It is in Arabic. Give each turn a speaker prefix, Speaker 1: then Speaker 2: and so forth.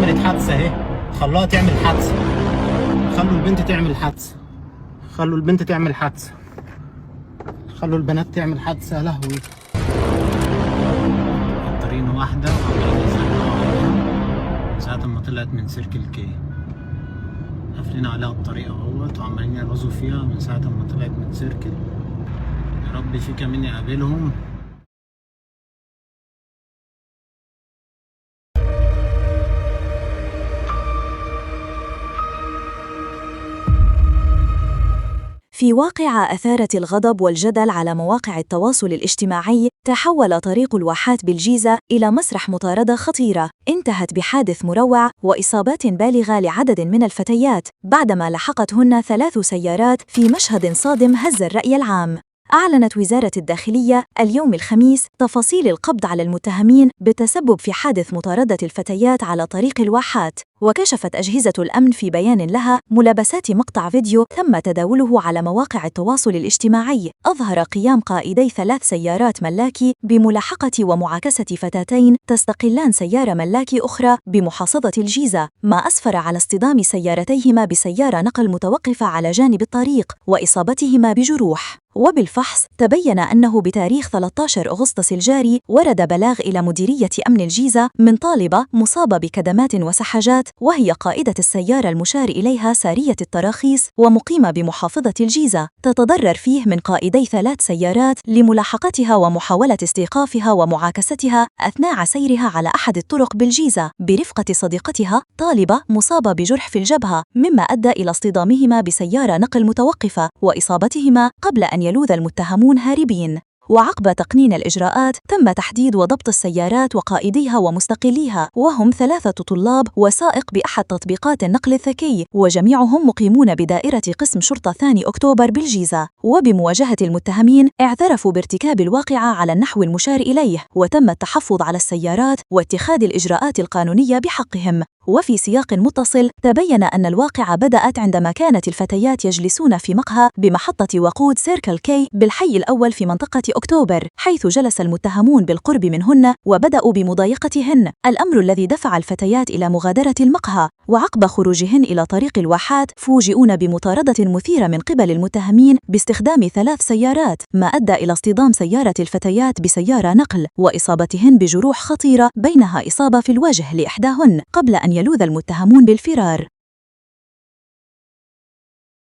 Speaker 1: عملت حادثة اهي، خلوها تعمل حادثة. خلوا البنت تعمل حادثة، خلوا البنت تعمل حادثة، خلوا البنات تعمل حادثة. يا لهوي. الطريق واحدة وعمالين يزنقوا عليها من ساعة ما طلعت من سيركل كي. قافلين عليها الطريق اهوت وعمالين يرقصوا فيها من ساعة ما طلعت من سيركل. يا رب في كمين يقابلهم.
Speaker 2: في واقعة أثارت الغضب والجدل على مواقع التواصل الاجتماعي، تحول طريق الواحات بالجيزة إلى مسرح مطاردة خطيرة انتهت بحادث مروع وإصابات بالغة لعدد من الفتيات بعدما لحقتهن 3 سيارات في مشهد صادم هز الرأي العام. أعلنت وزارة الداخلية اليوم الخميس تفاصيل القبض على المتهمين بالتسبب في حادث مطاردة الفتيات على طريق الواحات. وكشفت أجهزة الأمن في بيان لها ملابسات مقطع فيديو تم تداوله على مواقع التواصل الاجتماعي أظهر قيام قائدي 3 سيارات ملاكي بملاحقة ومعاكسة فتاتين تستقلان سيارة ملاكي أخرى بمحافظة الجيزة، ما أسفر على اصطدام سيارتيهما بسيارة نقل متوقفة على جانب الطريق وإصابتهما بجروح. وبالفحص تبين أنه بتاريخ 13 أغسطس الجاري ورد بلاغ إلى مديرية أمن الجيزة من طالبة مصابة بكدمات وسحجات، وهي قائدة السيارة المشار إليها سارية التراخيص ومقيمة بمحافظة الجيزة، تتضرر فيه من قائدي 3 سيارات لملاحقتها ومحاولة استيقافها ومعاكستها أثناء سيرها على أحد الطرق بالجيزة برفقة صديقتها طالبة مصابة بجرح في الجبهة، مما أدى إلى اصطدامهما بسيارة نقل متوقفة وإصابتهما قبل أن يلوذ المتهمون هاربين. وعقب تقنين الإجراءات تم تحديد وضبط السيارات وقائديها ومستقليها، وهم 3 طلاب وسائق بأحد تطبيقات النقل الذكي، وجميعهم مقيمون بدائرة قسم شرطة 2 أكتوبر بالجيزة. وبمواجهة المتهمين اعترفوا بارتكاب الواقعة على النحو المشار إليه، وتم التحفظ على السيارات واتخاذ الإجراءات القانونية بحقهم. وفي سياق متصل تبين أن الواقعة بدأت عندما كانت الفتيات يجلسون في مقهى بمحطة وقود سيركل كي بالحي الأول في منطقة أكتوبر، حيث جلس المتهمون بالقرب منهن وبدأوا بمضايقتهن، الأمر الذي دفع الفتيات إلى مغادرة المقهى. وعقب خروجهن إلى طريق الواحات فوجئون بمطاردة مثيرة من قبل المتهمين باستخدام 3 سيارات، ما أدى إلى اصطدام سيارة الفتيات بسيارة نقل وإصابتهن بجروح خطيرة، بينها إصابة في الوجه لإحداهن قبل أن يلوذ المتهمون بالفرار.